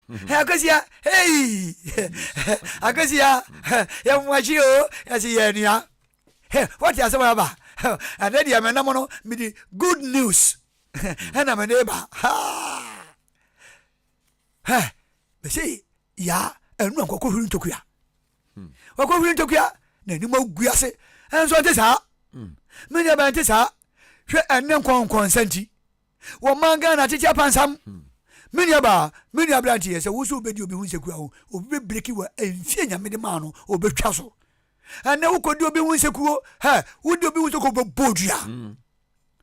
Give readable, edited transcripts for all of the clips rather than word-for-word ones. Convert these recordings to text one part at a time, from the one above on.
Akasia hey akasia ya mwachi o yasi ya nia hey what ya sama ba and then ya menamo no me good news and am neighbor ha me say ya enu ankoko huru ntokua wako huru ntokua na ni ma guase enso ante sa me nya ba ante sa hwe enne konkon santi wo manga na chicha pansam mini abranti yese wo so obedi obi hu nseku aho obi breki wa enfie nyame de ma no obetwa so ana wo kodi obi hu nseku ha wo di obi hu nseku obodua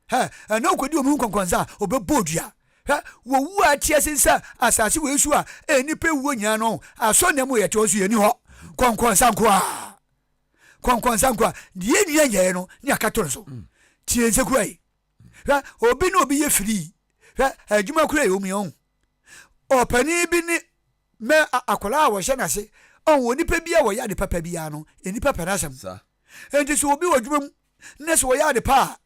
ha ana wo kodi obi hu konkonza obodua ha wo wu atia sensa asase wo esu a enipa wuo nya no aso na mu yete osu yeni ho konkonza nkwa die nua ye no ni akatoro so tie nseku ai ha obi no obi ye free ha adwuma kura ye omi on opani bi ni me akola wo hye na se on woni pa bia wo ya de papa bia no eni papa na asem sa enti so obi wadwuma mu na so wo ya de pa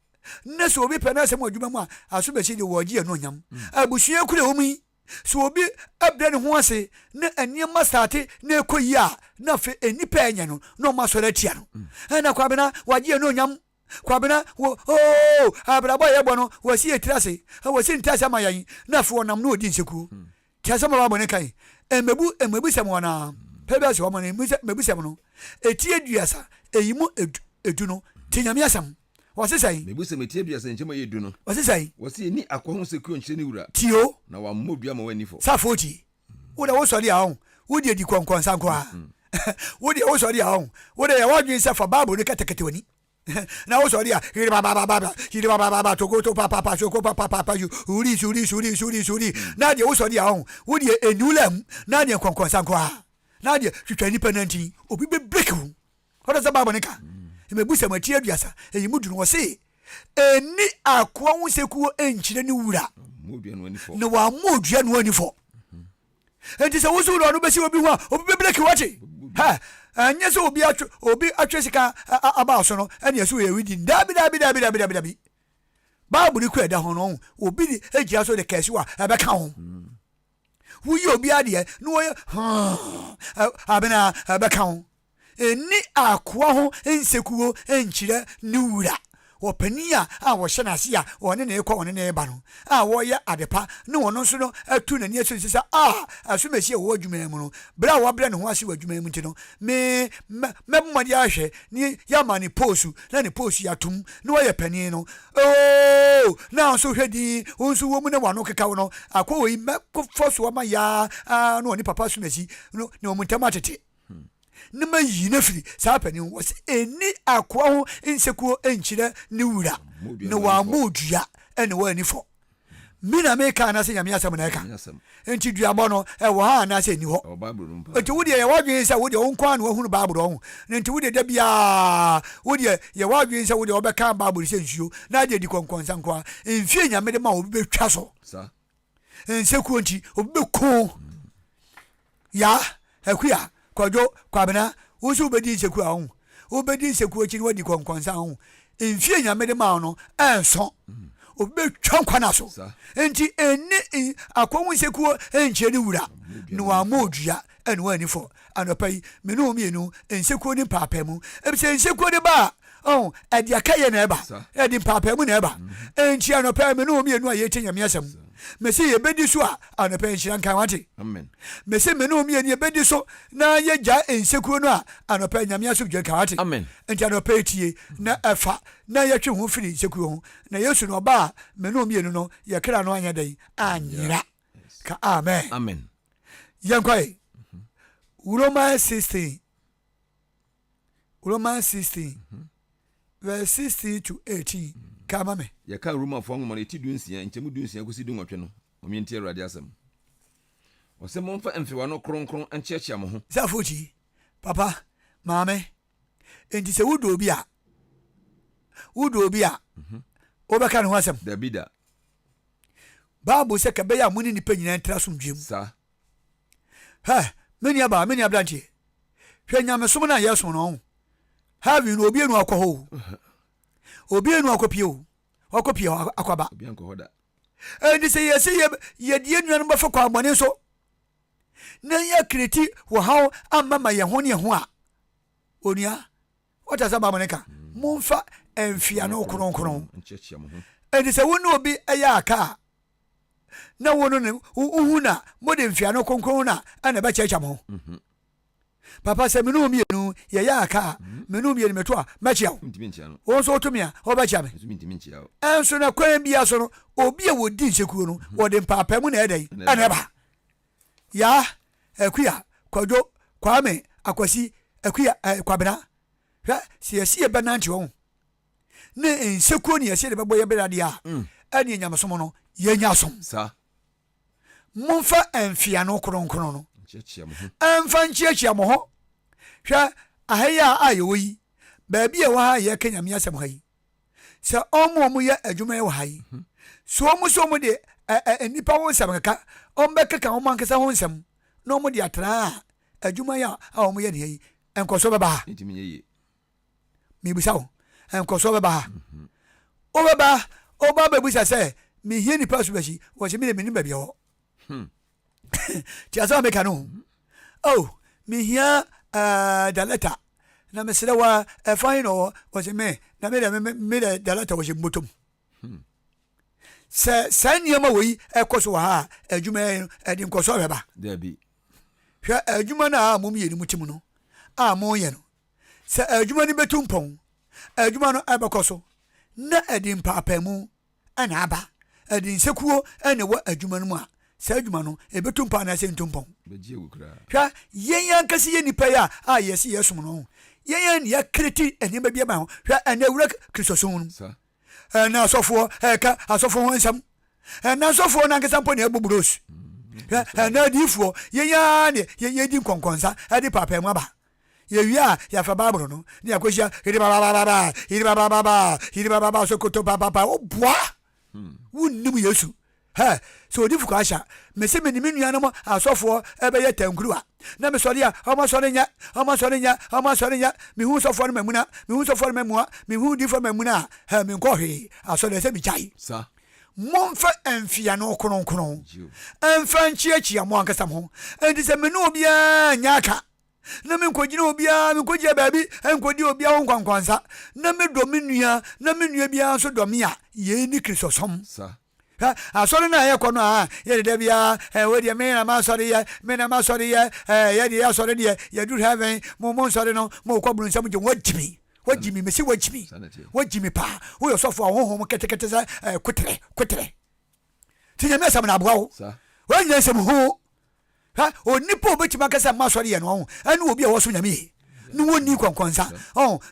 na so obi pa na asem wadwuma mu a aso be chi de wo gie no nyam abusua kura omi so obi abde ne ho ase na eniema starte na ekoyi a na fe eni pa enya no no ma so retia no na kwa bena wagie no nyam kwa bena wo abrabo ye bono wasi etirase wasi ntase amayan na fe wonam no odi nseku tiasama ba bone kai emebu sem wana pebe se wo mane mebu sem no etie duasa eyimu edu no tinyame asam wase sai mebu sem etie duasa nchema ye edu no wase sai wase ni akwa seku nchire ni wura tio na wa mmodua ma wani fo safoti woda wo sori ahon wodi edi konkon sankwa wodi wo sori ahon woda ya wadwin safa babu ne katekete wani na wo sori a hiri baba to papa shoko papa uri na de wo sori ahon wodi enulam na de konkon sankwa na de twitwa nipa nanti obi be break wo hoda za babu ne ka mebusa matie aduasa eyimu dunu wo se eni akwa wo seku enchire ni wura modua no ani fo na wa modua no ani fo enti se wo so no be si obi ho obi be break wache ha anya so obi atwesika aba so no ene so ye widi dabi babu ni ku eda ho no obi ni egia so de kesi wa ebe ka ho wo yi obi ade no wo abena ebe ka ho eni akwa ho ensekuo enchire ni wura opania wo hye na se a wone ne ekwa wone ne ba no wo ye adepa ne wono so no atu na ne sisa asumesi wo adwuma mu no bra wo bra ne ho ase wo adwuma mu nti no me mmadi ahwe ni ya mani posu na ne posu ya tum ne wo ye pani no na so hwedi wonso wo mu ne wano keka wo no akwa wo yi fosu wa ma ya no ni papa sumesi no ne wo ntama tete nima yi na firi sa pani wo se eni akwa ho nsekuo enchire ni wura ne wa modua ene wa ni fo mina meka na se nyame asem na eka enti dua bo no wo ha na se ni ho enti wo de ye wadwen se wo de onkwa na hunu bible ho enti wo de da bia wo de ye wadwen se wo de obeka bible se nsuo na de di konkonsa nkwa enfie nyame de ma obi betwa so sa nsekuo nti obi beko ya akuya kwajo kwabena wusu obedi nseku ahun obedi nseku akiri wadi konkonsa ahun enfie nyame de ma no enso obe twankwa na so enti eni akwon nseku enche ni wura no wa modua ene wani fo anopai menu mienu nseku ni papa mu ebise nseku de ba edi akaye na eba edi papa mu na eba enti anopai menu mienu aye nyame asem mesi ye bedi so a anopai nchiran kan wate amen mesi menu mienu ye bedi so na ye ja nseku no a anopai nyame asem gye kan wate amen enti anopai tie na efa na ye twe ho firi nseku ho na yesu no ba menu mienu no ye kra no anya dai anyira ka amen amen yankoi Romans 16 verse 16 to 18 kama me ya ka Roma fo ngoma ne ti dunsia nchemu dunsia kosi dunwotwe no omienti awrade asem ose momfa emfewa no kronkron anchiachia mo ho safochi papa mame enti se wudo obi a obeka ne ho asem dabida Bible se ka be ya muni ni panyina ntra somdwem sa ha meni abrantie hwe nyame som na yeso no ha bi no obi enu akọ akopie akwaba obi anko hoda edi se ye die nuanu ba fa kwa abone so na ya kreti wo hawo amma ma ye ho ne ho a onua wata sa ba moneka momfa emfia no kronkron edi se wonu obi eya aka na wonu ne uhu na mode mfia no kronkron na ana ba checha mo papa se menu mienu ye ya aka menu mienu meto a ma chia wo so otumia o ba chia me enso na kwan bia so no obi e wodi nsekuo no wode papa mu na edai ana ba ya akuya kwajo kwame akwasi akuya kwabena hwa si be nanti won na nsekuo ne yesi de bebo ye berade a ani nyamsom no ye nyasom sa momfa emfia no kronkron no emfa nchiachia mo ho hwa ahaya ayoyi ba bia wa ye kenya me asem hayi se omo ye adwuma ye wa hayi so omo de nipa won sam kaka ombe kaka omo ankasa won sam no omo de atra adwuma ya omo ye de hayi enkoso baba mi busawo enkoso baba o baba be busa se mi hie nipa so bashi wo se mi de mi ba bia ho ti asa me kanu oh mi hia daleta na mesere wa fine no wo se me na me de daleta wo se motom se sanya ma wo ekoso ha adwuma edi nkoso baba da bi hwa adwuma na mum ye ni mutim no a mo ye no se adwuma ni betumpon adwuma no abekoso na edi mpapa mu ana aba edi nsekuo ene wa adwuma no mu a se adwuma no ebetumpa na se ntumpon begie wukra hwa yen kasi ye nipa ya a yesi yesum no yen ya kreti enima bia ma ho hwa ana wura kristoson sa na asofo ka asofo ho nsam na asofo na nkesa mpo na ebuburos na difo yen ne di nkonkonsa edi papa mu aba ye wia ya fa babro no ni akosia iri baba so koto papa o boa wunnim yesu ha so odi fuka asha mese me ni menua no asofo ebe ye tankuruwa na me sori a omo sori nya mi hu sofo no mamuna mi hu sofo no mamua mi hu difo mamuna ha mi nkohwe asori se bi jai sa momfa emfia no kronkron emfa nchiachia mo ankasa mo enti se me no obia nyaka na me nkogina obia me nkogina baabi enkodi obia won kwankwansa na me do menua na menua bia so do me a ye ni kristosom sa asori na ye kono a ye de bia we de me na ma sori ye ye de asori de ye do heaven mo sori no mo kwa buru nsam je wajimi me si wajimi pa wo yo sofo ahohom ketekete sa kwetre tinya me sam na abwa sa wo nya sam ho onipa obetima kasa ma sori ye no ho anu obi a wo so nyame no woni kwankonsa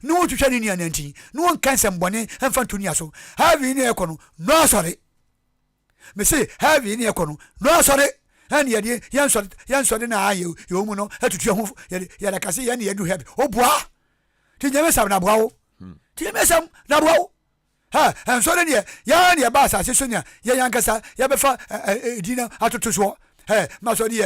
no wo twetwa ni ananti no won kansa mbone emfa ntoni aso havi ni ekono no sori me say havi ni ekono no sori ani ye yan sori na ayo yo mu no atutu ho ye da kase ye ni edu heavy obua ti nyame sam na bua wo ti nyame sam na bua wo en sori ni ya ni ba sa se so nya ye yan kasa ye be fa dina atutu so masodi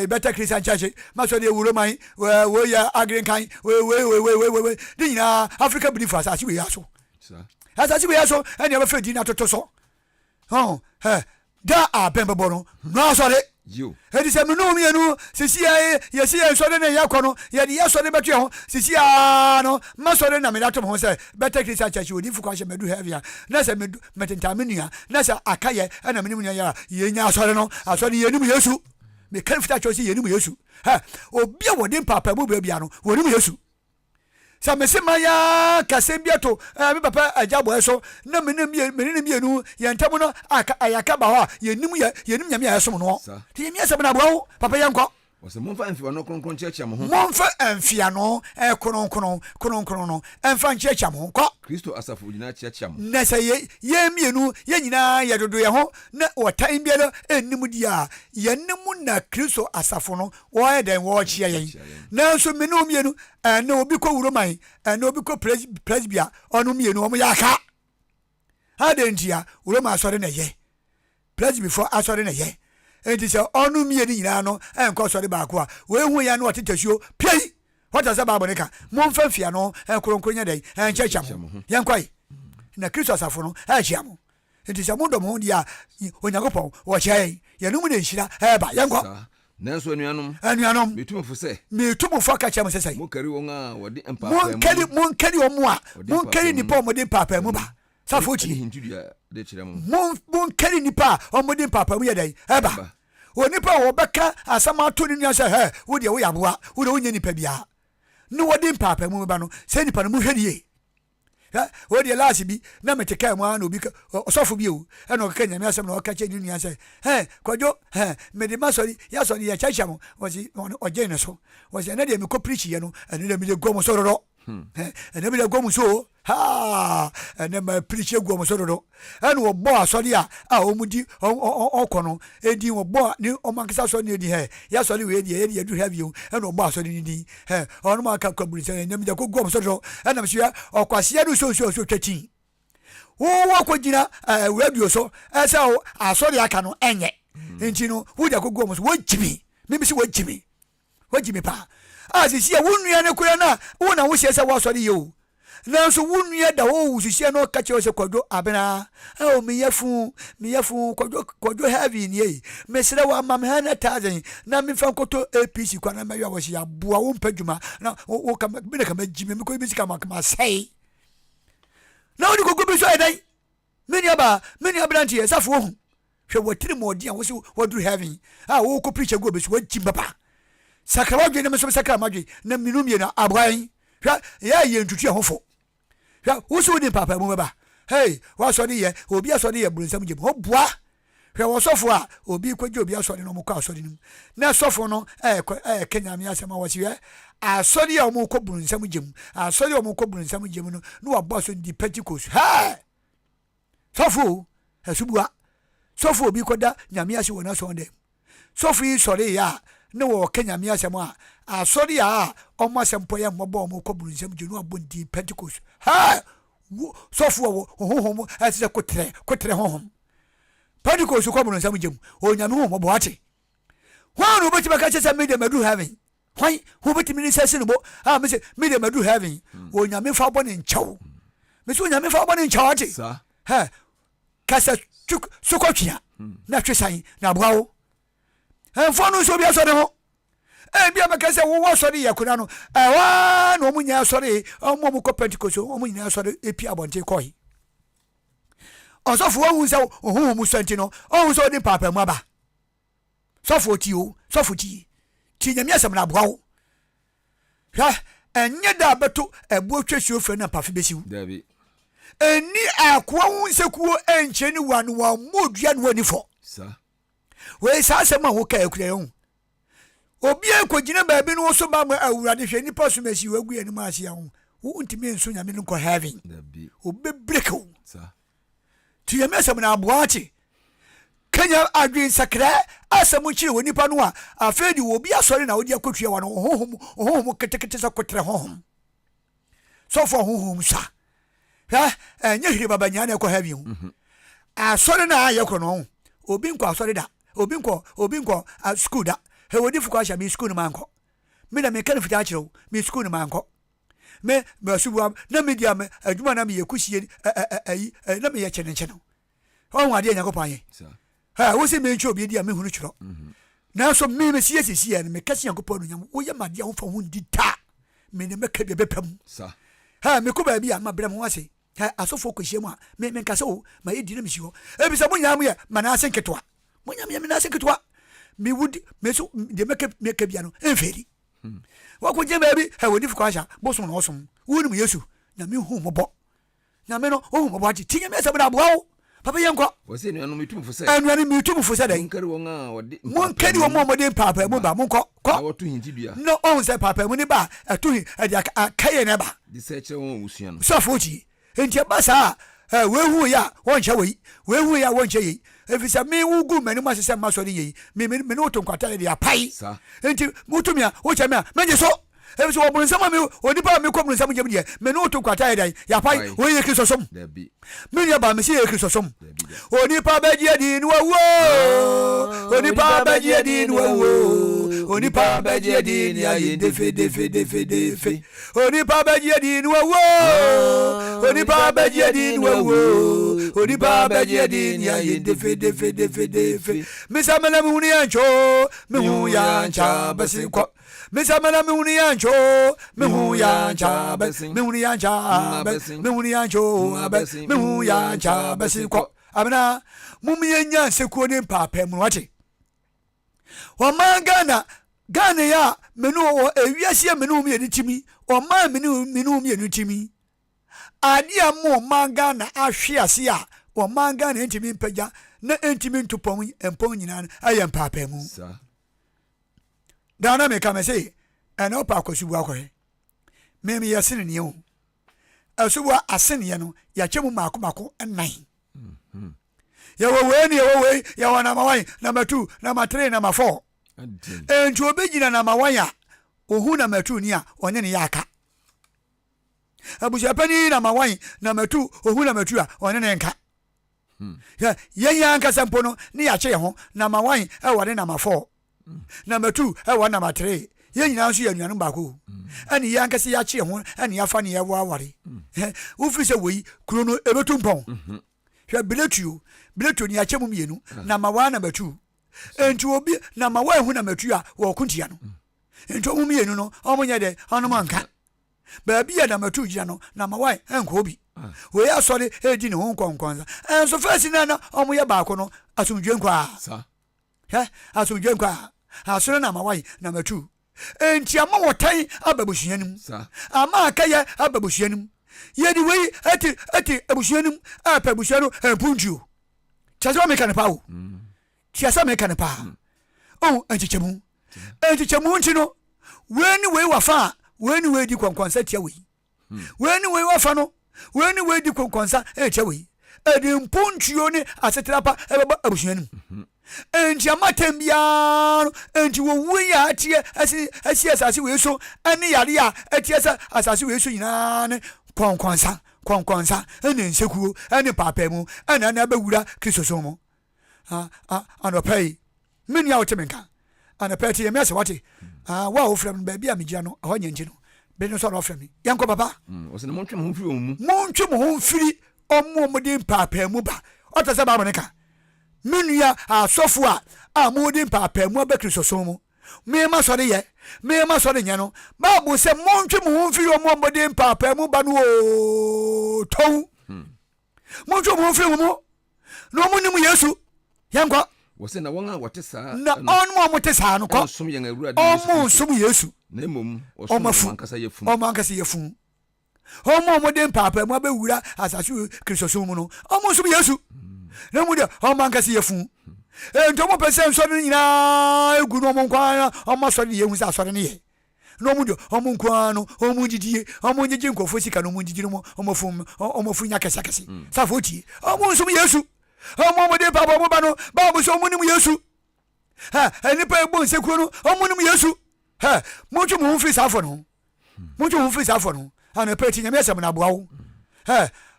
better Christian church masodi wuroman we ya agrin kan we dina Africa believe us as we aso as we aso and you fe dina toto so da abembo no no sorry you he say me no mienu sisi yesi sori na yakono ye de sori betu ho sisi no masori na me datom ho say better Christian church we di fu kwa she medu heavy na say medu metenta menua na say akaye na menum nya ya ye nya sori no asori ye nim yesu me kan fita chosi ye nim yesu obi a wode papa mu bia no wonim yesu sa me se maya kasembiato me papa ajabo eso na menim mienu ye ntam no aka ayaka ba ho ye nim nyame ayesom no ti yemi asem na bro papa yanko wose momfa emfia no kronkron chiachia mo ho momfa emfia no kronkron no emfa chiachia mo ko Kristo asafo nyina chiachia mo na se ye mienu ye nyina ye dodo ye ho na wotan bia ennim dia ye nim na Kristo asafo no wo ye den wo chia ye na so menu mienu na obi ko wuroman na obi ko presbia onu mienu omo yaka adentia wuroma asore na ye presbia before asore na ye enti se onu mienu nyina no enko sore ba ko a we hu ya no otetasuo pei wata sa babo neka momfa fia no kronkronya dai enchecha mo yankwai na Kristo asafo no achia mo enti se mondo mo dia Onyankopon wo chai ye no mu na nhira ba yankwa nanso anuanom metumfo sɛ metumfo ka kyerɛ mo sɛ mo kari wɔn a wɔde mpapa mon kari wɔn a mon kari nipa a wɔde mpapa mu ba safo chi mon kari nipa a wɔde mpapa mu yɛ dɛn ɛba onipa a wɔbɛka asɛm ato ne nua sɛ hɛ wo deɛ woyɛ aboa wo deɛ wonyɛ nipa bia ne wɔde mpapa mu ba no sɛ nipa no mo hwɛ nie wo deɛ last bi na mete ka mu ana obi ɔsɔfo bi o ɛna ɔka nyame asɛm na ɔka kyɛ ne nua sɛ kwadwo mede masɔre yɛasɔre yɛ kyakya mo wɔsi ɔgye ne so wɔsi ɛna deɛ mekɔ preach yɛ no ɛne deɛ mede gɔ mo so dodo ɛna mede gɔ mo so ɛna ma preach gɔ mo so dodo ɛna wɔbɔ asɔre a ɔmu di ɔkɔ no edi wɔbɔ ne ɔmankasa asɔre ne di yɛasɔre wei deɛ yɛde yɛdu ha bio ɛna ɔbɔ asɔre ne di ɔno ma aka kaburi sɛ ɛna mede gɔ mo so dodo ɛna msua ɔkwasiɛ no so twati wo kɔ gyina radio so ɛsɛ asɔre aka no ɛnyɛ nti no wo de akɔgɔ mo so wɔgyimi mimi sɛ wɔgyimi pa asisi wo nua ne kura na wo na wo hyɛ sɛ wɔasɔre yɛ o nanso wo nua da wo wususie no ka kyerɛ sɛ kwadwo abena meyɛfu kwadwo heavy nie mesrɛ wo ama me 100,000 na memfa nkoto APC kwa na mɛyɛ wɔhyɛ aboa wo mpa dwuma na wo ka me ka magyime me kɔ bi sika makama sɛe na wo de kogo bi so ɛdan meni abrante yɛ safo hu hwɛ wɔtiri mɔden a wo se wɔduru heaven wo kɔ preach go bi so wɔgyim papa sakra wadwe ne me so sakra madwe na minum ye na abran hwɛ yɛ ntutu ɛhofo hwɛ wo so di papa mu baba wa so de yɛ obi aso de yɛ brunsam gye ho boa hwɛ wo sofo a obi kwagye obi aso de no mo kɔ aso de nim na sofo no Kenya me asema wo hwɛ aso de yɛ mo kɔ brunsam gye mu aso de yɛ mo kɔ brunsam gye mu no no wa boss di Pentecost sofo asubua sofo obi koda nyame ase wona so ndem sofo yi sɔre ya ne wo Kenya me asem a asɔre a ɔmo asem po ye mmɔbɔ ɔmo kɔ brunsam gye no abondi Pentecost sofo wo honhom ɛsɛ kotre honhom Pentecost kɔ brunsam gye mu o nyame ho mmɔbɔ ate hwan no beti baka kyesa media madu heaven hwan ho beti mini sɛ no bo me se media madu heaven o nyame fa bɔ ne nkyɛw me so nyame fa bɔ ne nkyɛw ate kasa sokotwia na twesan na boawo enfo no so bia so ne ho bia maka sɛ wo sɔre yɛ kuna no na ɔmo nya sɔre ɔmo kɔ Pentecost ɔmo nya sɔre epi abɔnte kɔi ɔsɔfo ɔhu sɛ ɔhu mu sɔnti no ɔhu sɛ ɔde papa mu aba sɔfo ti nyame asɛm na boawo hwɛ ɛnyɛ da beto ɛbo twɛsuo fɛ na pafe besiw dabi eni akwa hu nsekuo enche ni wanu wa modua no anifo sa we sa asɛm a wo ka akura hu obi akogina baabi no so ba ma awurade hwɛ nipa so masi wagu ani ma ase hu wo ntimi enso nyame no kɔ heaven dabi obebreko sa ti nyame asɛm na aboache Kenya adwen sakra asɛm kyire wɔ nipa no a afedi obi asɔre na wodi akotua wa no honhom ketekete sa kotre honhom so for honhom sa nye hiri baba nyane ko heaven asɔre na ayɛ no obi nkɔ asɔre da obi nkɔ school da he wodi fuko asha mi school ma nkɔ me na me kan fita kyerɛw mi school ma nkɔ me subuam na media me adwuma na me yekusie na me yɛ kyene ɔho ade nya ko panye wo se me ntwe obi dia me hunu kyerɛ na so me sie no me kase yankopɔ no nyam wo yɛ made a wo fa ho ndi ta me ne meka bi bepam me ko ba bi a ma brem ho ase asofo ko hye mu a me nkase o ma yedi na me hye ho ebi se munya mu ye mana ase nketwa munya me na ase nketwa me would me so de meka bia no enferi wa ko je ba bi wodi fuko asha bosom na osom wo ni mu Yesu na me hu mobɔ na me no o hu mobɔ ati tinya me se bra boawo papa yenko wo se nuanu mitumfo se dai nkari won a wodi mon kadi wo modern papa mu ba mon kɔ awoto hintidua no on se papa mu ni ba atohi ade akaye ne ba di se kyerɛ won usua no so foji enti ba sa we hu ya won kyɛ we hu ya won kyɛ yi efisa me wu gu mani ma sese ma so de yi me no to nkwata de apai enti mutumi a wo kyɛ me a menje so efisa wo bun sama me onipa me ko bun sama gye me me no to nkwata de ya pai wo ye Kristo som dabi me ya ba me se ye Kristo som onipa ba gye di no wo onipa ba gye di no wo onipa ba gye di ni aye defe onipa ba gye di no wo onipa beje din wo onipa beje din ya defe misamana muni ancho mihu ya cha besikwa misamana muni ancho mihu ya cha mihuni ya cha mihuni ya cho mihu ya cha besikwa amna mumyenya sekuo ne papa mu wate wamangana Gana ya menu ewiase menu mi enitimi o ma menu mi enitimi ade am manga na ahwe ase a o manga na entimi mpaja na entimi ntopon empon nyina ayem papa mu sa dana me ka me say ena opa kosubu akore me yesene ne o asubu asene no ya chemu mako enan ya we ya wana mawai number 2 number 3 number 4 entu obegina na mawanya ohu na matu ni a onye ne yaka abuja pani na mawan na matu ohu na matu a onye ne nka ya nka sampo no ne ya che ho na mawan e wore na ma 4 na matu e wore na ma 3 ye nyina so ya nuanu baako ani ya nka se ya che ho ani ya fa ne ya waware wo fi se wei kuro no ebetu mpon hwa biletu ni ya che mu mienu na mawan na matu entu obi na mawa ehu na matu a wo kuntia no entu mu mienu no omonye de onom anka ba bia na matu gya no na mawa enko obi we asore edi ne ho nkonkonza enso fasi na na omoye baako no asumdwe nkwa sa asumdwe nkwa asore na mawa na matu enti ama wotan ababusuanim ama akaye ababusuanim ye di we ati abusuanim apabusuano empunju chazo mekane pawo tiasa mekane pa enchichemu nchino weni we wafa weni we di kwankwansa tia we weni we wafa no weni we di kwankwansa tia we edi mpuntuo ne asetrapa ebeba abusuanim enti amatembia enti wo wuya atie asi asase we so ani yare a atiesa asase we so nyina ne kwankwansa ene nsekuo ene papa mu ene na bewura kristoso mu anopai meni a wotemenka anopai te yemese wate wa wo frem ba bia megia no ho nyenje no be no so ro frem yanko papa o se ne montwe mo mfiri omu montwe mo mfiri omomode papa mu ba otase ba moneka menua asofo a modin papa mu ba kristoso mu me ma so de ye me ma so de nya no babu se montwe mo mfiri omomode papa mu ba no to montwe mo mfiri mu no mo nimu yesu yanko wose na won a wote saa na onmo mote saa no ko som yen awurade omo som yesu na emom osom ankasa yefun omo modem papa mo abewura asasu kristoso mu no omo som yesu na mu de omo ankasa yefun ento mo pese so ni nyina egu no mo nkwa omo so ni yehu sa so ni ye no mu de omo nkwa no omo didie omo nyeje nkofo sika no mo didie no omo fu nya kesa sa foti omo som yesu omo modem papa mo ba no ba so mo ni mu yesu enipa egbo nsekuro no omo ni mu yesu moju mu mfiri safo no ana peti nyame asem na boawo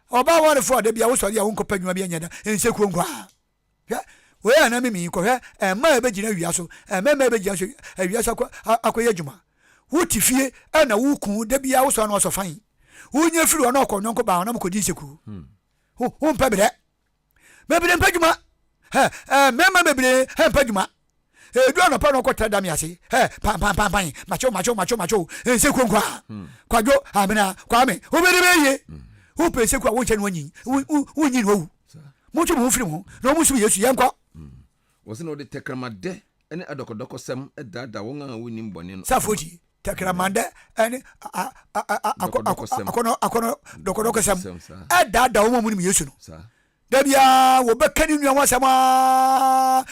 oba wore fo de bia wo sori ya wo nkopanwa bia nyada ensekuo nkwa we ana mimi ko ma ebegina wiaso ma ebegina so wiaso akoye adwuma wo tifie ana wo ku de bia wo so na osofan wo nya firi ona okonyo nko ba na mkodi nsekuo wo mpabere mebere mpadwuma mema bebere mpadwuma edu anopa no kwota dam yase pam macho nsekuo nkwa kwajo amena kwame obere beye wo pese kwa wo nche no nyin wo nyin wo mocho mo firi mo no mo su yesu yankwa wose no de tekramade ene adokodoko sem edada won a woni mbone no safoti tekramade ene akono dokodoko sem edada wo mo ni yesu no da bia wo bekani nua wasama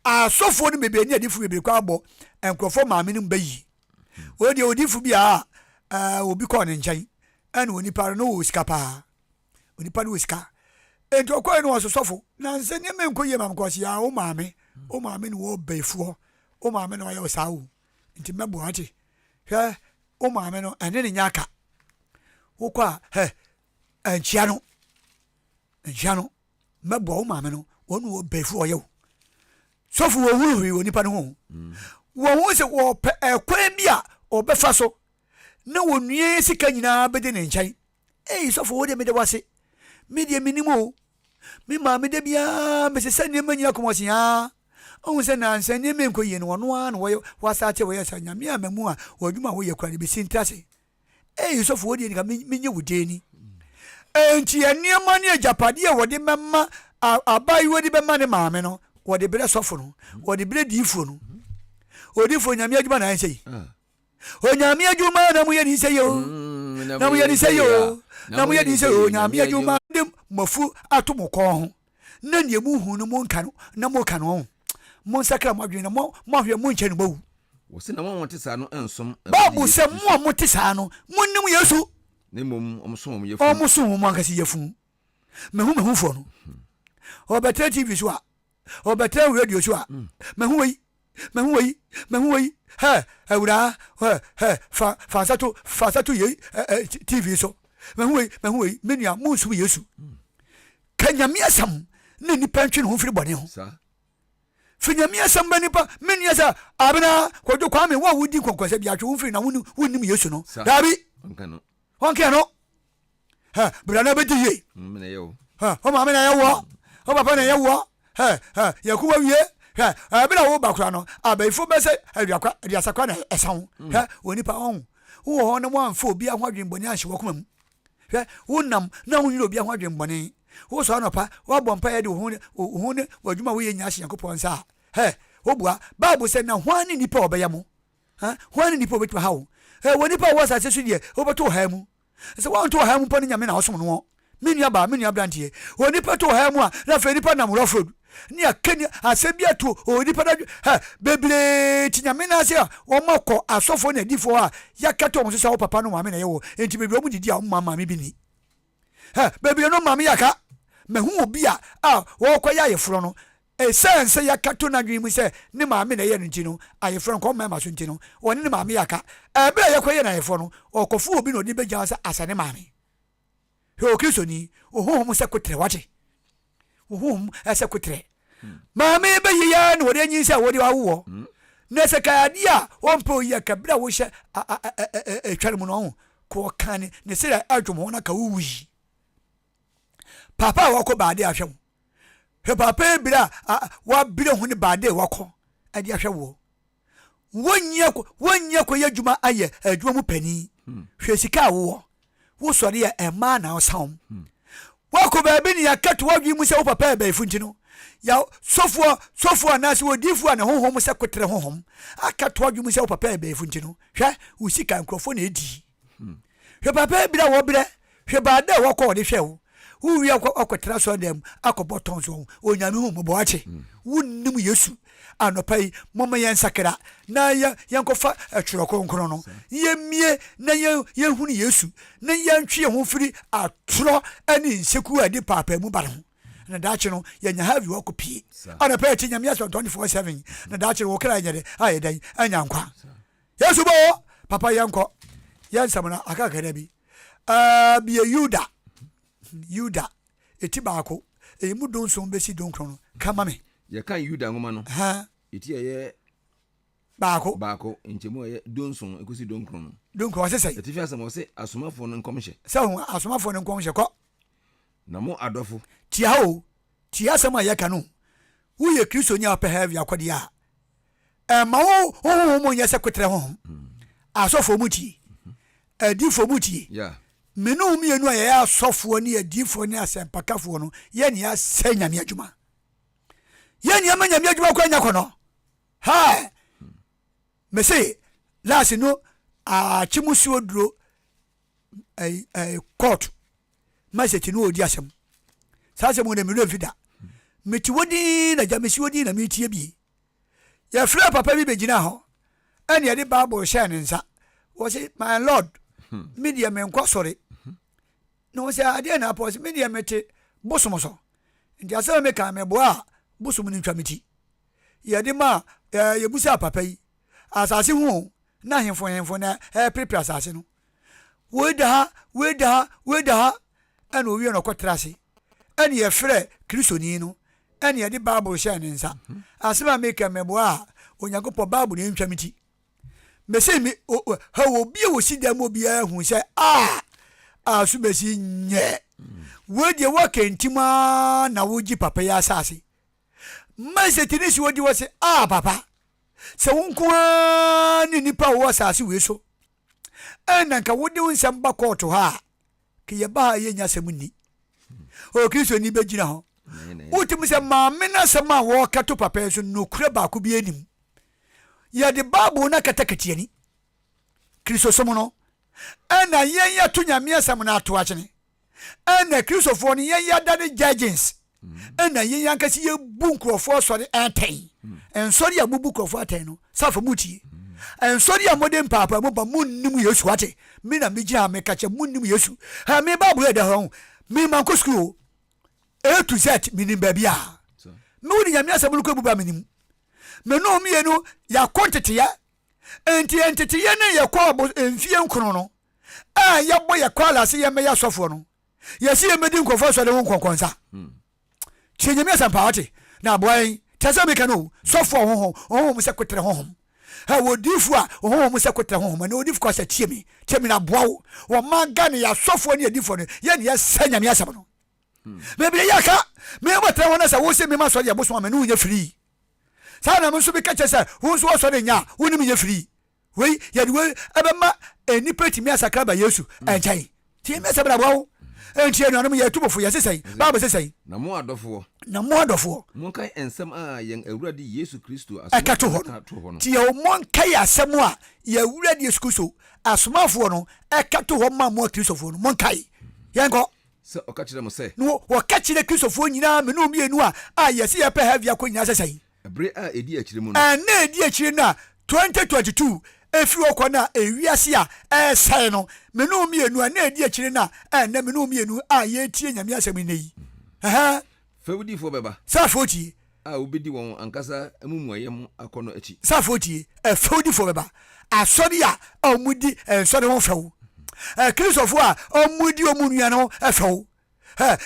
asofo ni bebe ni adifu bebe kwa abo enkrofo maame ni mbayi wo de odifu bia obi ko ne nchen ene oni par no wo sika pa oni par no sika ento ko ene wo sofo na nse ni me nkoye mam ko sia o maame ni wo befuo o maame no ayo sawo nti mebo ate hwe o maame no ene ni nyaka wo kwa enchia no mebo o maame no wonu wo befuo ye sofu wo huru wo nipa no ho wo se wo kwan bia obefa so na wo nue sika nyina bede ne nchen so for de me de wase me de minimo me ma me de bia me se sane manyina komosi ha on se na nsane me nkoye no no an wo wasa che wo yesa nyame amamu a wadwuma wo ye kwani be sintase so for de nika menye wudeni enti eniema ne ajapade e wode memma abai wodi be ma ne maame no wode bere sofo no wode bere difo no odifo nyame adwuma na ansei onyame adwuma na mu ye ni sei yo na mu ye ni sei yo na mu ye ni sei yo nyame adwuma dem mafu atomko ho na ne mu hu no mu nka no na mu ka no mo sakra mo adwene mo hwe mo nche no bawu wo se na mo wote sa no ensom babu se mo mote sa no monnim yesu ne mom omsom yefu omsom mo ankasi yefu mehu fo no obetre tv so a obetre radio so a mehu wei he ewura he fa sato ye tv so mehu wei menua monsu yesu kanyame asam na nipa ntwe ho firi bone ho sa finyame asam ba nipa menua sa abena kojo kwame wo wudi konkose bia twe ho firi na wonnim yesu no dabi onka no ha brana bedi ye mena yo ha o ma mena yo o papa na yo ha yakuwa wie ha abena wo bakura no abaifo bese aduakwa adiasakwa na esan ha onipa on wo ho na mo anfo obi ahwadwen boni ahye wakoma mu ha wonam na wonyi obi ahwadwen boni wo so anopa wo bompa ye de wo ne wadwuma wo ye nya ahye yakopon sa ha obua bible say na hwan nipa obeya mo ha hwan nipa obetwa ha wo wonipa wo sa sesu de obeto ha mu se won to ha mu pa ni nyame na osom no menua brantie wonipa to ha mu a na fe nipa na murofod ni akeni asebia to onipa da ha beble tinyame na se o mako asofo na difo a yakato mo so papa no mame na yewo enti beble o mu didi a mama me bi ni ha beble no mame yaka mehu obi a wo kwa ya yefro no sense yakato na dwimu se ne mame na ye no nti no ayefro ko mama so nti no woni ne mame yaka bra yakwa ye na yefro no okofu obi no di beja sa asane mame he o kristo ni ohom se kotre wache ohom ese kotre mame be yiya no wode anyi se wode wawo na se kadia wonpo ye kabra wo hye tware mu no ko kan ne se adwomo na ka wuwi papa wako baade ahwem he papa bira wa bira hu ne baade wako ade ahwe wonye ko yadwuma aye adwuma mu pani hwe sika wo sori ya ema na osam wako baabi ni yakato wadwi mu se wo papa ba ifunti no ya sofo anase wodifu na honhom se kotre honhom akato wadwi mu se wo papa ba ifunti no hwe usika nkrofo na edi hwe papa bira wo bira hwe baade wako wo de hwe wo wi akotra so dem akoboton so onyame hu mo boache wonnim yesu anopai mama yen sakra na yankofa atwero kronkron no yemie na yehunu yesu na yantwe ho firi atwero ani nseku adi papa mu ba no na dache no yenya have wakopi anopai ti nyame aso 24/7 na dache wo kra nyere ayedan anyankwa yesu bo papa yanko yansamna akaka da bi bia Yuda eti baako mu donson besi donkron kama me ye kan Yuda ngoma no ha eti ye baako nchemu ye donson ekosi donkron asese eti fi asem o se asomafo no nkomhye sa hu asomafo no nkomhye ko na mo adofo tia sama ye kanu wo ye kristo nya pa heavy akodi a ma wo mo nya se kotre ho asofo muti adifo muti yeah menu mienu a ya asofo ne adifo ne asempakafo no ye ne asa nyame adwuma ye ne nyame adwuma kwa nya kono ha me say last no chimusi oduro court maseti no odi asem sase mo ne me fida meti wodi na jamesi wodi na metie bi ya fra papa bi begina ho ani ya de bible share nsa wo say my lord media men kwa sorry no say ade na pause media mete bosomoso ndi asa me ka me boa bosom ni ntwameti ye de ma ye busa papa yi asase hu na hemfo na prepare asase no weda ana owie no kwatrase ani ye frɛ kristoni no ani ye de bible share nsa asema me ka me boa onyankopɔ bible ni ntwameti me say me ha obi wo sidam obi hu say asubesi nye we de wakentima na woji papa ya asase mase tinisi wodi wo se papa se wonkwa ni nipa wo asase we so ena nka wodi nsem ba court ha ke ye ba ye nya sem ni o Kristo ni begina ho utim se ma mena sema wo kato papa so no kure ba ko bi enim ya de babu na katakati ani Kristo somo no ena yen ya to nyame asem na ato akene ena Kristo fo ni yen ya dane judges ena yen yankasi ye bunkrofo so de enten en so ya bubu krofo enten no safo mutie en so ya modern papa mo ba munnim Yesu ate me na me gina me kache munnim Yesu ha me babu e da ho me man ko school A to Z minim babia me woni nyame asem no ko buba minim me no me enu ya quantity ya entity ye ne ye kwa enfie nkrono no ya boye kwala se ye me ya sofo no ye se ye medi nkofo so de nkonkonsa chenyame asem pa ate na boy tese me kanu sofo ho mo se kwetre ho ha wodifu a ho mo se kwetre ho na wodifu kwa se tiemi na boawo wo manga ne ya sofo ne edifo ne ye ne ya sanyame asem no me bi ya ka me matre ho na se wo se me ma so de boso ma no nya free sana mo so bi ka chese wo so so de nya wo ni me nya free we ya de we abema enipa timi asakra ba Yesu enchai tie me se bra boawo entie no no ya tubofo ya sesai baba sesai na mo adofo mon kai ensem a yen awurade Yesu Kristo akato ho tie o mon kai asem a ya awurade Yesu Kristo asomafo no akato ho ma mo Kristofo no mon kai yenko se okachire mo se no okachire Kristofo nyina me no mienu a yesi ya pe heavy akonya sesai ebre a edi akire mu no na edi akire na 2022 efi okona ewiase a sai no me no mienu na edi akire na na me no mienu ye tie nyame asem nei fewudi fo beba safoti obedi won ankasa amumuayem akono achi safoti fewudi fo beba asori a omudi ensori ho few Kristofo a omudi omunua no few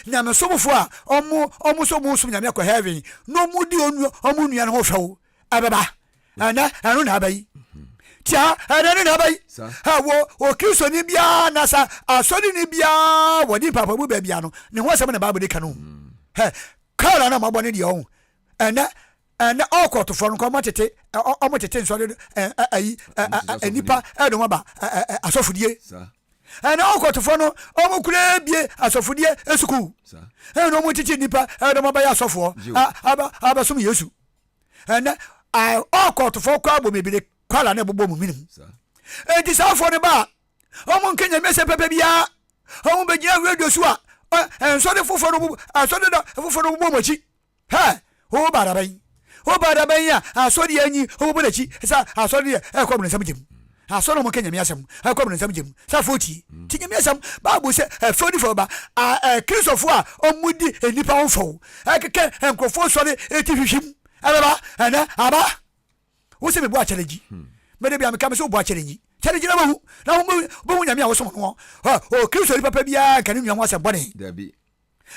nyame somfo a omo so mo sum nyame akọ heaven no mudi omunua no ho few abeba ana anu na abai tia ana na abai wo Kristo ni bia na sa asori ni bia wodi papa bu bia no ne ho asem na Bible de kanu kala na mabone de on ana okotofo no ko matete omotete nsore ayi enipa edo maba asofudie ana okotofo no omukure bie asofudie esuku ana omotete nipa edo maba ya asofo aba sum Yesu ana okotofo kwa bo mebire kwala na bobo mu minim enti safo ne ba omunkenya mese pepe bia omubegina radio suwa ensore fofo no asode da fofo no bo machi ho baraban ya asode anyi ho bo nachi sa asode kwa mun samjem asode mo kenya miasem kwa mun samjem sa foti tinya miasem Bible se fodi fo ba Kristofo a omudi enipa onfo akeke enkrofo sode etifihwim aba ana aba wo se me bo a challenge me de bia me kam se bo a challenge challenge na mahu na bo nyame a wo so no Kristo ni papa bia kan nua mo asem bone dabi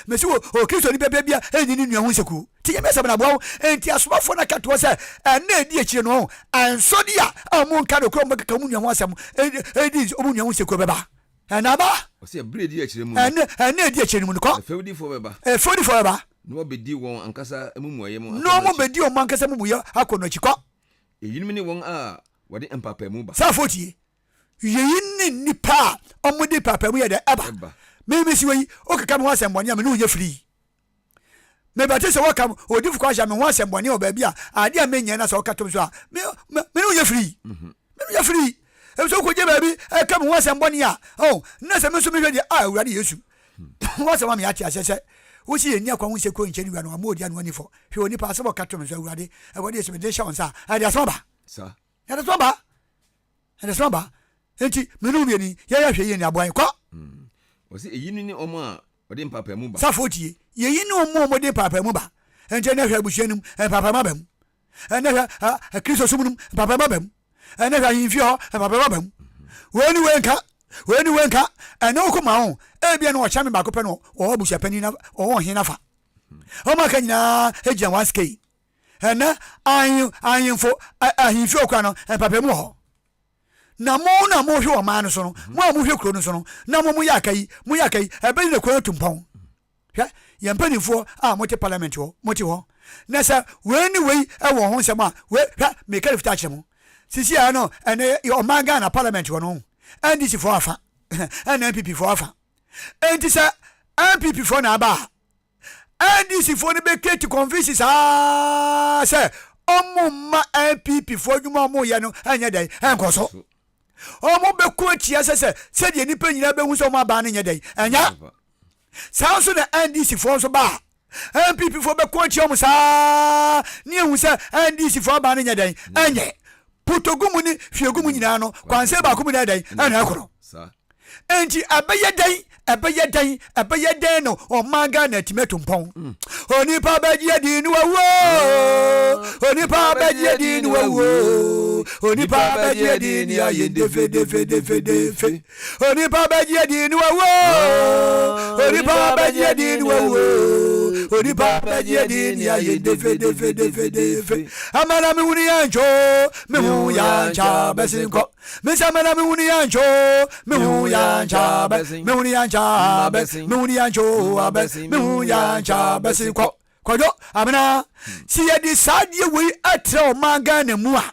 mesi o Kristo ni papa bia eni ni nua ho nseku ti ye mesem na bo enti asomafo na kato se na edi akire no ansodi a mo nka do kro mo kaka mu nua ho asem edi o mu nua ho nseku beba na ba o se bre di akire mu na edi akire mu ko fewdi fo beba no bedi won ankasa amumuaye mu no mo bedi o mankasa mumuye akono chiko eyinim ni won a wode empapa mu ba sa fotie yeyini nipa omudi papa mu ye de eba me si wi o kaka mo asemboni am no nya free me bate se wakam odifu kwa jame ho asemboni o ba bia ade a menye na so katom so a me no nya free me no nya free e so ko je ba bi e kam ho asemboni a na se me so me hwe de awurade Yesu ho asema me ati asese wo si eni akwa ho se ko nche ni wa no amodi anu ani fo hwe oni pa se bo katom so awurade e wode se me de sha sa ade asoba sa ade asoba enti me no mieni ya hwe yeni aboan kwa o se eyini ni omo a ode mpapa mu ba safotie yeyini omo de papa mu ba enti na hwe abusuanum papa ma bam na hwe Kristo sumunum papa ma bam na hwe yinfio papa ma bam weni wenka na okoma ho bia na o chame ba ko pe no o abusia pani na o hin na fa o ma ka nyina egia 1k na ayinfo ahimfio kwa no papa mu ho na mo hwe o man so no mo hwe kuro no so no na mo yakai e be ne kwa tumpon hwe ye mpanifo a mo te parliament ho mo te ho na sa we ni we e wo ho nsem a we hwe me ka lifta kire mo sisi ya no ene o man ga na parliament ho no NDC for afa and NPP for afa enti sa NPP for na ba NDC for the be to convince say omuma NPP for dwuma mo ye no anya dai enkoso omo be ko tia se de nipa nyina be hu so mo aba na nya dai anya sa so na NDC for so ba NPP for be ko tia mo sa ni hu se NDC for aba na nya dai anya putogumu ni fiegumu nyina no kwanse ba ko mu dai ana akoro enti abaye dan no o manga na timeto mpon oni pa baje di ni wawo oni pa baje di ni wawo oni pa baje di ni aye defe oni pa baje di ni wawo oni pa baje di ni wawo oni pa baje di ni aye defe amana mi wuni anjo mi hu ya cha besinko mi samana mi wuni anjo mi hu ya cha me wuni yancha besi me wuni yancho abesi me wuni yancha besi kodo amina si ye di sadie we atre o manga na mu a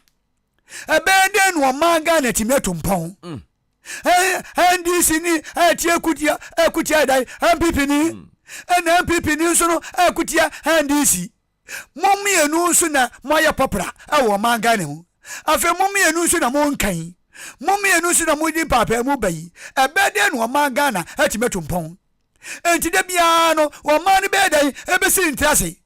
ebede no manga na timeto mpon NDC ni atie kutia dai MPP ni na MPP ni so no akutia NDC momienu so na moya popra e wo manga na mu afa momienu so na mo nkan momienu so na modi papa mu bayi ebede no manga na atimeto mpon enti da bia no wo man be dai ebesi ntrase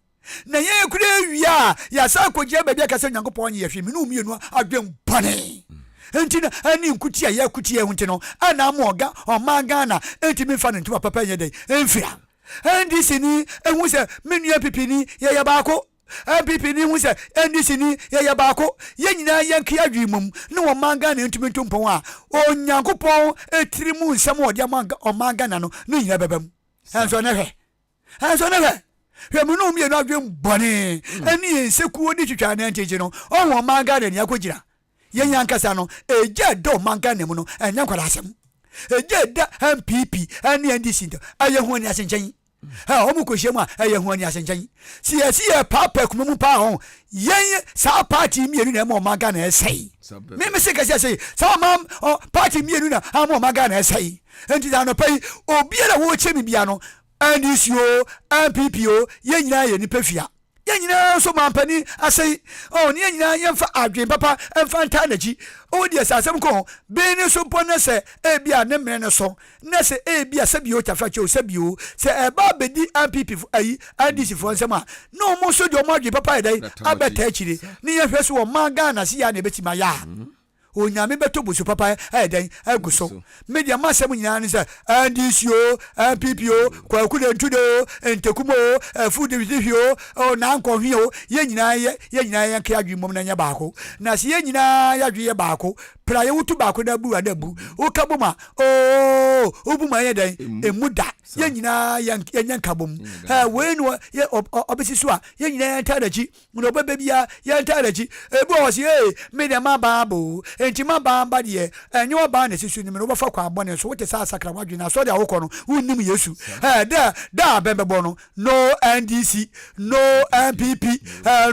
na ye kure wia ya sa koje bebe ka se nyankopon ye hwe minu mienu adwem bane enti na ani nkutia ya kutia hunti no ana moga o manga na enti me fa ntu papa ye dai enfia NDC ni ehun se menu MPP ni ye ya baako MPP ni hu se NDC ni ye baako ye nyina ye nkia adwimum ne wo manga na ntumi ntompon a onyankopon etiri mu nsem ode manga o manga na no ne nyina bebam enso ne hwe mu no mi no adwem bone ani ensekuo ni twitwa na nteje no o wo manga na ni akogira ye nyankasa no eje do manga na mu no enyankwala asem eje da MPP ani NDC ndo aye hu ni asenchen ha omu ko shema eye hu ani asenchen sie papa kumu pa ho yen sa party mienu na mo maga na esai me se ka sei sa mam party mienu na mo maga na esai enti da no pai obi na wo chemi bia no NDC o MPP o yen nyina ye ni pefia yen nyina so mampani asai ni yen nyina yen fa adwen papa emfa ntanaji o di asasem ko be ni so pona se e bia ne mre ne so na se e bia se bi o tafa che o se bi o se e ba be di MPP ayi NDC fo nsema no mo so di o mo adwen papa dai abeta achire ni ye hwe so o manga na si ya na betima ya onyame beto busu papa den aguso media masem nyina ni se NDC o MPP o kwaku de ntudo entekumo food division o na nkohwe o ye nyina ye nka adwimom na nya baako na se ye nyina ya dwe ye baako pra ye wutu baako da bu adabu o kaboma obuma ye den emuda ye nyina ye nyanka bom we no ye obesi so a ye nyina ye ntadachi no baba bia ye ntadachi ebu o se media mababo enti mabamba de enyo ba na sisu ni me no bafa kwa abone so wote sa sakra wadwina so de awoko no wonnim Yesu da bembebo no no NDC no MPP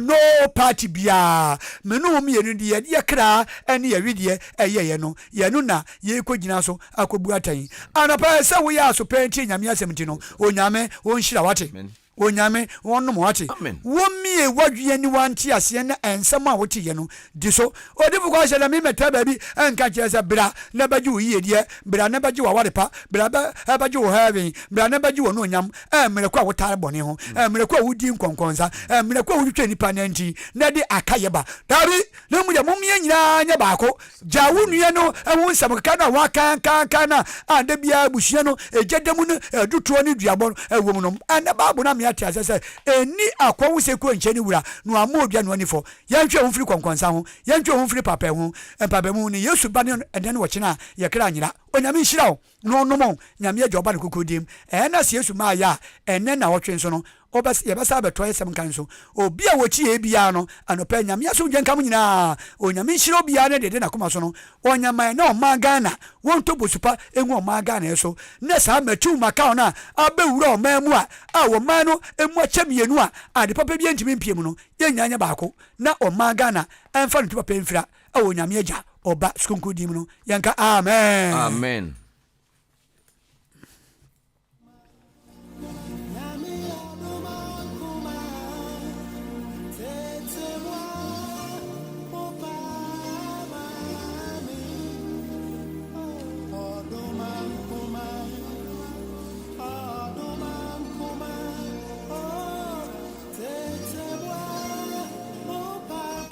no party bia me no mi yenu de ye kra ene ye wedie ye no ye no na ye kogina so akobu atan anapa se wo ya so penti nyame asemti no onyame wonhira wate onyame wonnom wate womie wadwe ni wanti ase na ensam a wote ye no di so odifu kwa hye na me meta ba bi enka chese bra na baji wo yie die bra na baji wo warepa bra ba baji wo heaven bra na baji wo no nyam mere kwa wotare bone ho mere kwa wodi nkonkonsa mere kwa wotwe nipa na nti na de akaye ba dabi na mu ya momie nyina nya baako ja wo nua no ehun sam ka na waka kan na ande bia buhie no ejadamu no edutuo ni duabon ewom no ana babu na ati asese eni akwawu seku encheni wura no amodua no anifo yantwe honfiri konkonsa ho yantwe honfiri papa ho papa mu ni Yesu ba ne eden wo chena ye kra nyira onyame nhyira no no nyame agya oba ne kokodim na se Yesu ma ya enne na wotwe nso no yɛbɛsa bɛtɔ yɛsɛm kan so obi a wɔkyi yɛ bia no anɔpɛ nyame aso gye nkam nyinaa onyame nhyira bia ne dede na koma so no ɔnyaman na ɔma Ghana wɔntɔ bosupa ɛngu ɔma Ghana so na saa matu maka no a abɛwura ɔma mu a wɔma no mu akyɛ mmienu a ade papa bi ntimi mpie mu no yɛnyanya baako na ɔma Ghana ɛmfa no papa mfira ɛwɔ nyame agya ɔba skonkodim no yɛnka amen amen.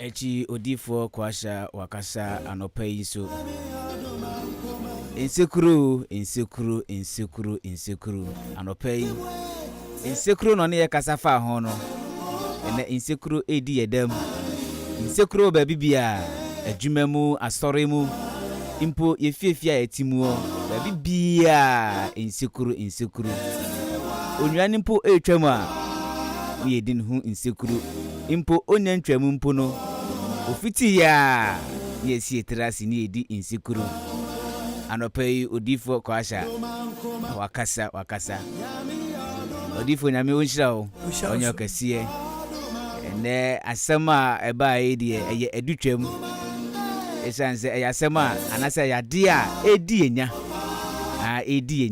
Echi odifo kwasha wakasa anopa yi so insekuru anopa yi insekuru no ne yakasa fa ho no ene insekuru edi yedam insekuru ba bibia adwuma mu asore mu impo yefiefia etimu ba bibia insekuru onwan impo etwam a we din hu insekuru impo onya ntwam mpo no ofiti ya yesi etrasi ni edi insekuru anopa yi odifo kwasha wakasa odifo nyame wonhyira o onye okasiye ene asema eba edi eye edutwam esanse eye asema anase ya de a edi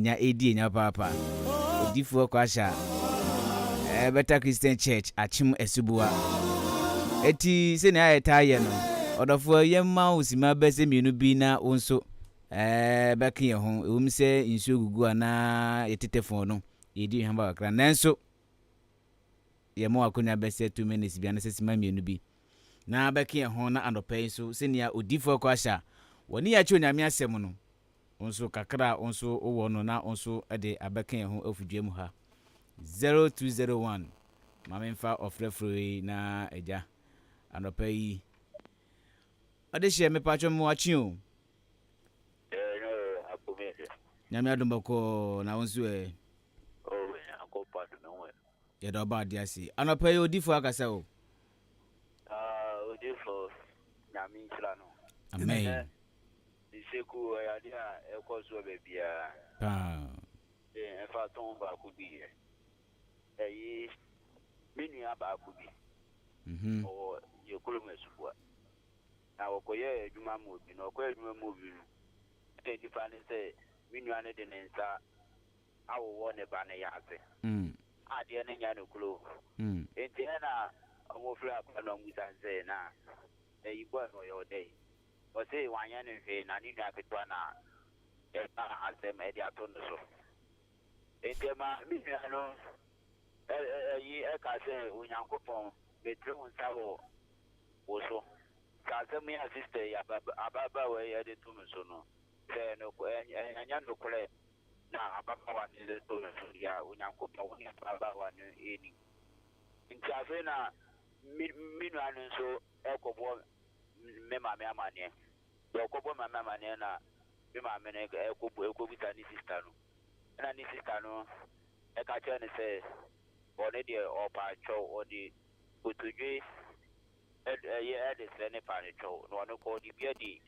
enya papa odifo kwasha Better Christian Church achim esubua eti se na ayeta ye no odofo yemma usima bese mienu bi na wonso beka ye ho ewum se insu gugu ana yetetefon no yedi hamba kakra nanso yemma akonya bese 2 minutes bi ana se sima mienu bi na beka ye ho na anopai so se nia odifo kwasha woni ya chi onyame asem no wonso kakra wonso owo no na wonso de abeka ye ho afudwem ha 0201 Mamenfa of referee na eja anopa yi adehye me patcho mo achi o akomese nyame adombako na wonso akopa do no ye do ba dia si anopa yi odifo akasa o odifo nyame nhyira no amen diseku ya dia ekoso bebia efa ton ba ku bi eyi minu aba ku bi o ye kolomesuwa na okoye adwuma mu obi na okoye adwuma mu obi no e di fa ne se minu ane de nsa awo ne ba ne yaase ade ne nya no kulo enti na omofra akwa no musanse na eyi bo no yo dey o se wanya ne fe na ni na ketwa na e na asem e di ato no so enti ma minu ano yi ka se Onyankopon betru nsa wo so ka se me sister ya ababa we ya de to so no se no anya no kole na ababa wa ni de to so ya Onyankopon wo ni ababa wa ni eni ntia fe na minu anu so ekobo me ma me amane ekobo ma me amane na me ma me ne ekobo bita ni sister no na ni sister no e ka che ne se one de opa cho odi utujwe ye de sene pane cho no no ko di bia di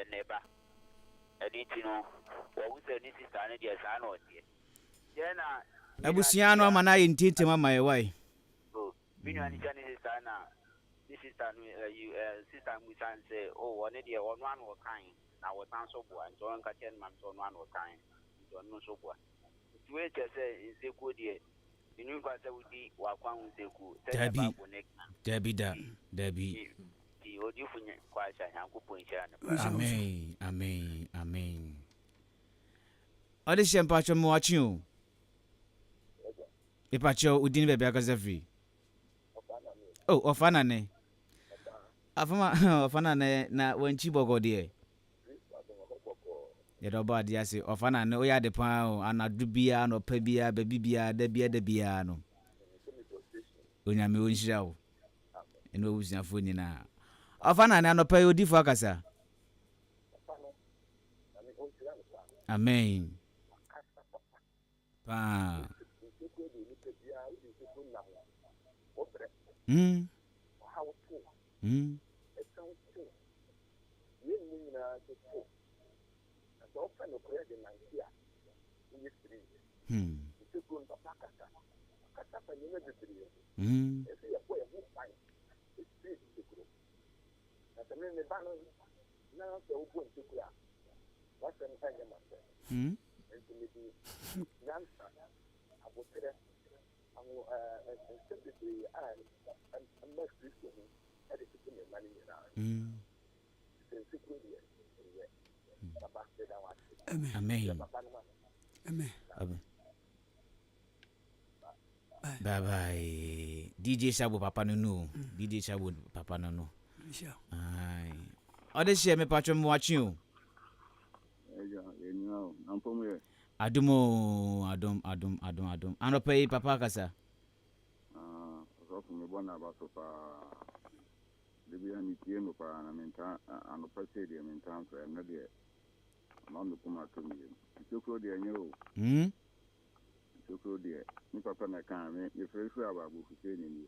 neba editino wo wuse ni sister ne de sa no die ye na abusia no amana ye ntete mama ye wai so binu ani jani sister na ni sister no sister mu sanse o one de ono an wo kan na wo tan so bo an so nka chen man so no an wo kan so no so bo we say inseku die inu kwa se wudi wa kwa inseku Dabi di odi funye kwa sha Nyankopon nhyira ne amen ade shem pacho mo achi o e pacho udin bebe akaza free ofana ne afama ofana ne na wanchi bogo die yedoba dia se ofana ne oya de pan o anadu bia no pa bia babi bia da bia no onyame onhyira wo eno obusiafo nyina ofana ne anopa odifo akasa Amen. Pa. Amen. Amen. Bye bye. DJ Shabu Papa no. DJ Shabu Papa no. Aye. Ode share me patcho mo watching you. Adum. Anope Papa kasa. So me bona ba so pa. Debi ani tie no pa na menta anope se de menta so na de. Mama kuma to me. Sokro de anyo. Sokro de. Ni papa na kan me ye fresu ababu fute ni.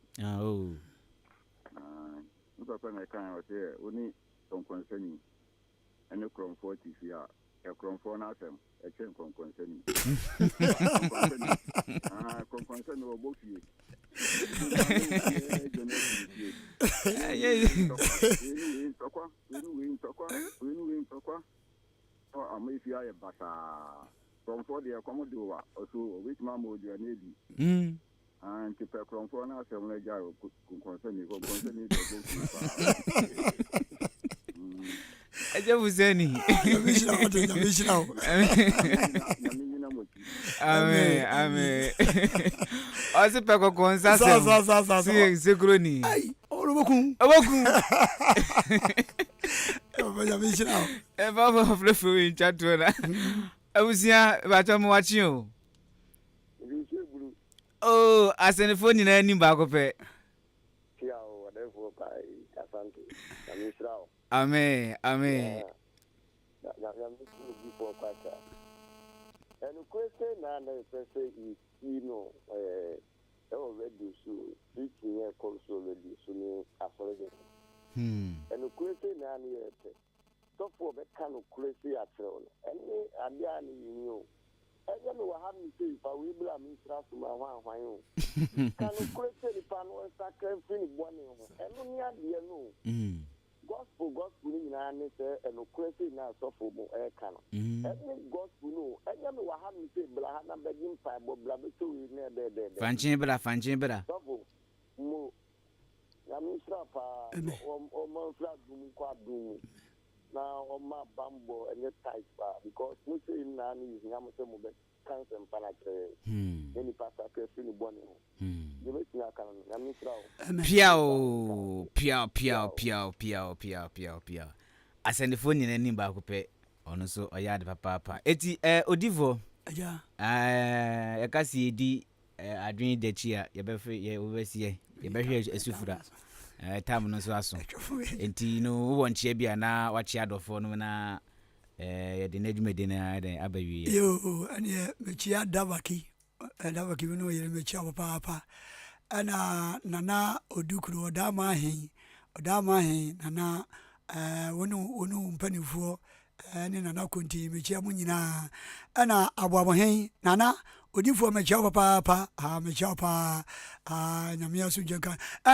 Ni papa na kan o se oni konkonsani. Ene krom 40 fia. E krom 4 na asem. E chen konkonsani. Konkonsani o bofi. I'm if you are a basa from 40 a commodore or so, which mamma do a navy. And to pay from 4 hours, I'm like, concern you. I just was any. Amen. Also, Paco Gonzalez, Secroni. Oboku. If I have left you in Chatona, I was here, but I'm watching you. Oh, I sent a phone in any bag of it. Amen. And the question now is, you know, already so teaching a course already so after. And the question now is, so for the kind of crazy at all. And I knew. I don't know how to say if I will be a minister to my one. Can you question if I was sacrificing one? And only I know. Gospel in an answer and no question now so for more air cannon. And gospel no. I don't know how to say Blahana begging five or blabberto in there. Fanchibra. Mo. Yamisrapa or Monflat Quadu. Now on my bamboo and your type because we say in Nani is Yamato cancer and Panatre. Any pastor can born. You make me a canon. Piao. I send the phone in any back pay on so a yard papa. Eti Odivo. Yeah. I can see I drink the chia, your birthday, your overseer, your birthday is Sufra. Time no so aso enti no won chia bia na wa chia dofo no na de nedwumede na de abawie yo ane me chia davaki no yere me chia papa ana nana odukuru odama hin nana wonu mpanifuo ne nana konti me chia munyina ana aboabo hin nana odifo me chia papa me chia pa nyamia so jenka ana